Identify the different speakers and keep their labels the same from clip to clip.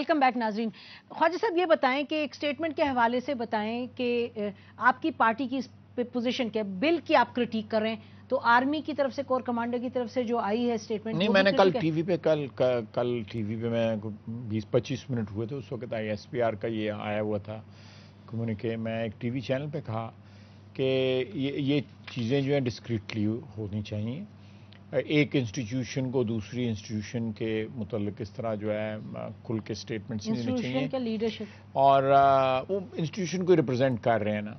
Speaker 1: Welcome back ناظرین. خواجہ صاحب یہ بتائیں کہ ایک سٹیٹمنٹ کے حوالے سے بتائیں کہ آپ کی پارٹی کی پوزیشن کیا بل کی آپ کرٹیک کر رہے ہیں تو آرمی کی طرف سے کور کمانڈر کی طرف سے جو آئی ہے سٹیٹمنٹ
Speaker 2: نہیں میں نے کل ٹی وی پہ کل ٹی وی پہ میں 20-25 منٹ ہوئے تھے اس وقت ISPR کا یہ آیا ہوا تھا کمیونیکے. میں ایک ٹی وی چینل پہ کہا کہ یہ چیزیں جو ہیں ڈسکریٹلی ہونی چاہیے. ایک انسٹیٹیوشن کو دوسری انسٹیٹیوشن کے متعلق اس طرح جو ہے کھل کے سٹیٹمنٹس نہیں دینے چاہیے
Speaker 1: لیڈرشپ
Speaker 2: اور وہ انسٹیٹیوشن کو ریپرزینٹ کر رہے ہیں نا.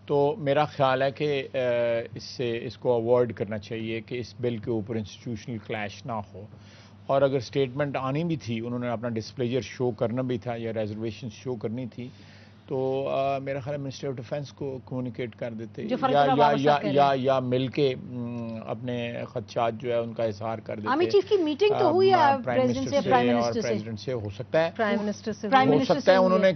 Speaker 2: تو میرا خیال ہے کہ اس کو اوائڈ کرنا چاہیے کہ اس بل کے اوپر انسٹیٹیوشنل کلیش نہ ہو. اور اگر سٹیٹمنٹ آنی بھی تھی انہوں نے اپنا ڈسپلیجر شو کرنا بھی تھا یا ریزرویشن شو کرنی تھی تو میرا خیال ہے منسٹری آف ڈیفینس کو کمیونیکیٹ کر دیتے یا مل کے اپنے خدشات جو ہے ان کا اظہار کر دیتے.
Speaker 1: آرمی چیف کی میٹنگ تو ہوئی ہے
Speaker 2: پریزیڈنٹ سے ہو سکتا ہے انہوں نے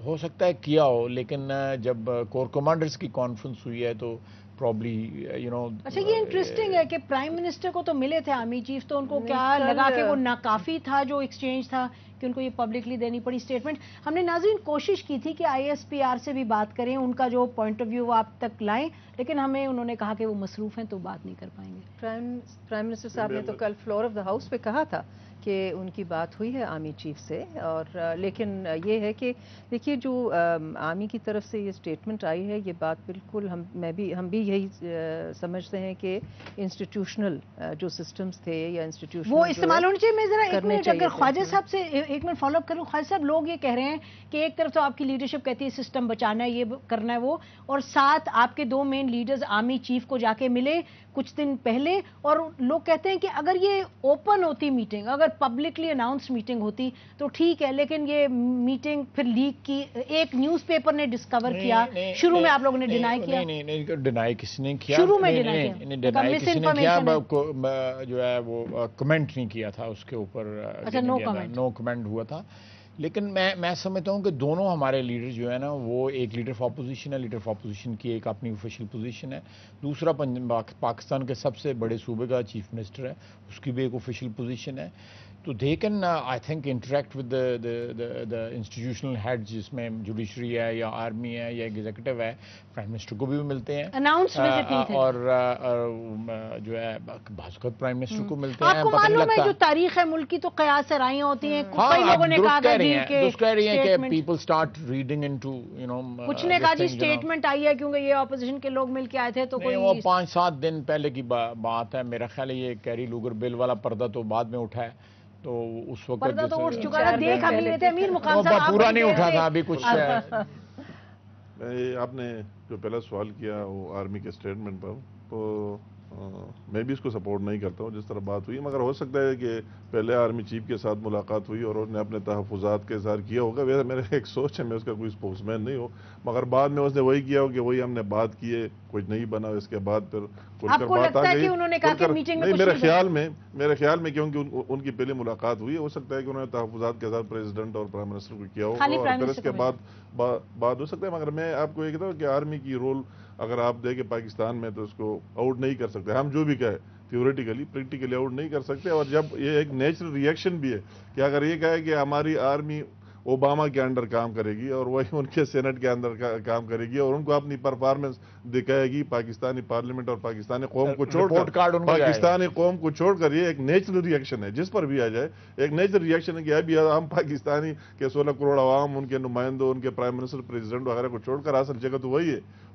Speaker 2: ہو سکتا ہے کیا ہو لیکن جب کور کمانڈرز کی کانفرنس ہوئی ہے تو پرابلی
Speaker 1: اچھا یہ انٹرسٹنگ ہے کہ پرائم منسٹر کو تو ملے تھے آرمی چیف تو ان کو کیا لگا کہ وہ ناکافی تھا جو ایکسچینج تھا کہ ان کو یہ پبلکلی دینی پڑی اسٹیٹمنٹ. ہم نے ناظرین کوشش کی تھی کہ ISPR سے بھی بات کریں ان کا جو پوائنٹ آف ویو وہ آپ تک لائیں لیکن انہوں نے کہا کہ وہ مصروف ہیں تو بات نہیں کر پائیں گے.
Speaker 3: پرائم منسٹر صاحب نے تو کل فلور آف دا ہاؤس پہ کہا تھا کہ ان کی بات ہوئی ہے آرمی چیف سے اور لیکن یہ ہے کہ دیکھیے جو آرمی کی طرف سے یہ اسٹیٹمنٹ آئی ہے یہ بات بالکل ہم بھی یہی سمجھتے ہیں کہ انسٹیٹیوشنل جو سسٹمز تھے یا انسٹیٹیوشن
Speaker 1: وہ استعمال ہونے چاہیے. میں ذرا ایک منٹ اگر خواجہ صاحب سے ایک منٹ فالو اپ کروں. خواجہ صاحب لوگ یہ کہہ رہے ہیں کہ ایک طرف تو آپ کی لیڈرشپ کہتی ہے سسٹم بچانا ہے یہ کرنا ہے وہ اور ساتھ آپ کے 2 مین لیڈرز آرمی چیف کو جا کے ملے کچھ دن پہلے اور لوگ کہتے ہیں کہ اگر یہ اوپن ہوتی میٹنگ اگر پبلکلی اناؤنس میٹنگ ہوتی تو ٹھیک ہے لیکن یہ میٹنگ پھر لیک کی ایک نیوز پیپر نے ڈسکور کیا شروع میں آپ لوگوں نے ڈینائی کیا.
Speaker 2: نہیں ڈینائی کسی نے کیا
Speaker 1: شروع میں ڈینائی
Speaker 2: کیا جو ہے وہ کمنٹ نہیں کیا تھا اس کے اوپر نو کمنٹ ہوا تھا. لیکن میں سمجھتا ہوں کہ دونوں ہمارے لیڈر جو ہے نا وہ ایک لیڈر آف اپوزیشن ہے. لیڈر آف اپوزیشن کی ایک اپنی آفیشیل پوزیشن ہے. دوسرا پاکستان کے سب سے بڑے صوبے کا چیف منسٹر ہے اس کی بھی ایک آفیشیل پوزیشن ہے. تو they can I think interact with the institutional head جس میں جوڈیشری ہے یا آرمی ہے یا ایگزیکٹو ہے. پرائم منسٹر کو بھی ملتے ہیں اور جو ہے بعض اوقات پرائم منسٹر کو ملتے ہیں.
Speaker 1: آپ کو معلوم ہے جو تاریخ ہے ملک کی تو قیاس سرائیاں ہوتی ہیں. کئی لوگوں نے کہا
Speaker 2: کہہ رہی ہیں کہ پیپل سٹارٹ ریڈنگ انٹو
Speaker 1: کچھ نے کہا جی اسٹیٹمنٹ آئی ہے کیونکہ یہ اپوزیشن کے لوگ مل کے آئے تھے تو کوئی
Speaker 2: وہ 5-7 دن پہلے کی بات ہے. میرا خیال ہے یہ کیری لوگر بل والا پردہ تو بعد میں اٹھا ہے تو اس وقت
Speaker 1: پردہ تو اٹھ چکا تھا. دیکھ ہم لیتے امیر مقام صاحب
Speaker 2: پورا نہیں اٹھا تھا ابھی کچھ.
Speaker 4: آپ نے جو پہلا سوال کیا وہ آرمی کے اسٹیٹمنٹ پر تو میں بھی اس کو سپورٹ نہیں کرتا ہوں جس طرح بات ہوئی مگر ہو سکتا ہے کہ پہلے آرمی چیف کے ساتھ ملاقات ہوئی اور انہوں نے اپنے تحفظات کا اظہار کیا ہوگا. ویسے میرے ایک سوچ ہے میں اس کا کوئی اسپوکس مین نہیں ہوں مگر بعد میں اس نے وہی کیا ہو کہ وہی ہم نے بات کی ہے کچھ نہیں بنا اس کے بعد پھر
Speaker 1: آپ کو لگتا ہے کہ انہوں نے کہا کہ میٹنگ میں
Speaker 4: میرے خیال میں کیونکہ ان کی پہلے ملاقات ہوئی ہے ہو سکتا ہے کہ انہوں نے تحفظات کے ساتھ پریزیڈنٹ اور پرائم منسٹر کو کیا ہوگا اور پھر اس کے بعد بات ہو سکتا ہے. مگر میں آپ کو یہ کہتا ہوں کہ آرمی کی رول اگر آپ دیکھیں پاکستان میں تو اس کو آؤٹ نہیں کر سکتے. ہم جو بھی کہے تھیوریٹیکلی پریکٹیکلی آؤٹ نہیں کر سکتے اور جب یہ ایک نیچرل ریئیکشن بھی ہے کہ اگر یہ کہے کہ ہماری آرمی اوباما کے انڈر کام کرے گی اور وہی ان کے سینٹ کے اندر کام کرے گی اور ان کو اپنی پرفارمنس دکھائے گی پاکستانی پارلیمنٹ اور پاکستانی قوم کو چھوڑ کر یہ ایک نیچرل ریئیکشن ہے جس پر بھی آ جائے ایک نیچرل ریئیکشن ہے کہ ابھی ہم پاکستانی کے 16 کروڑ عوام ان کے نمائندوں ان کے پرائم منسٹر پریزیڈنٹ وغیرہ کو چھوڑ کر اصل جگہ تو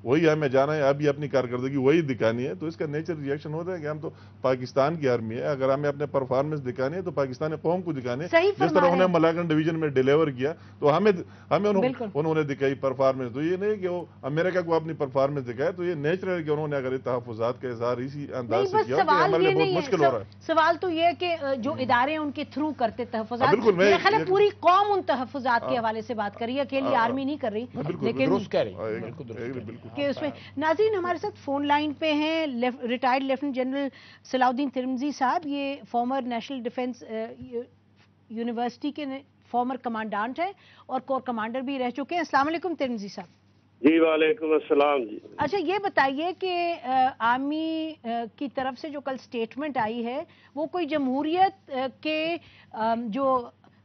Speaker 4: وہی ہمیں جانا ہے ابھی اپنی کارکردگی وہی دکھانی ہے. تو اس کا نیچرل ریئیکشن ہوتا ہے کہ ہم تو پاکستان کی آرمی ہے اگر ہمیں اپنے پرفارمنس دکھانی ہے تو پاکستانی قوم کو دکھانی ہے. جس طرح انہوں نے ملاکنڈ ڈویژن میں ڈیلیور کیا تو ہمیں انہوں نے دکھائی پرفارمنس. تو یہ نہیں کہ وہ امریکہ کو اپنی پرفارمنس دکھائے تو یہ نیچرل ہے کہ انہوں نے اگر تحفظات کا اظہار اسی انداز سے کیا کہ ہمارے لیے بہت مشکل ہو رہا ہے.
Speaker 1: سوال تو یہ ہے کہ جو ادارے ان کے تھرو کرتے تحفظات میرا خیال ہے پوری قوم ان تحفظات کے حوالے سے بات کر رہی ہے اکیلی آرمی نہیں کر رہی لیکن کہ اس میں. ناظرین ہمارے ساتھ فون لائن پہ ہیں ریٹائرڈ لیفٹیننٹ جنرل صلاح الدین ترمزی صاحب. یہ فارمر نیشنل ڈیفنس یونیورسٹی کے فارمر کمانڈانٹ ہیں اور کور کمانڈر بھی رہ چکے ہیں. السلام علیکم ترمزی صاحب.
Speaker 5: جی وعلیکم السلام. جی
Speaker 1: اچھا یہ بتائیے کہ آرمی کی طرف سے جو کل سٹیٹمنٹ آئی ہے وہ کوئی جمہوریت کے جو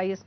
Speaker 3: ISP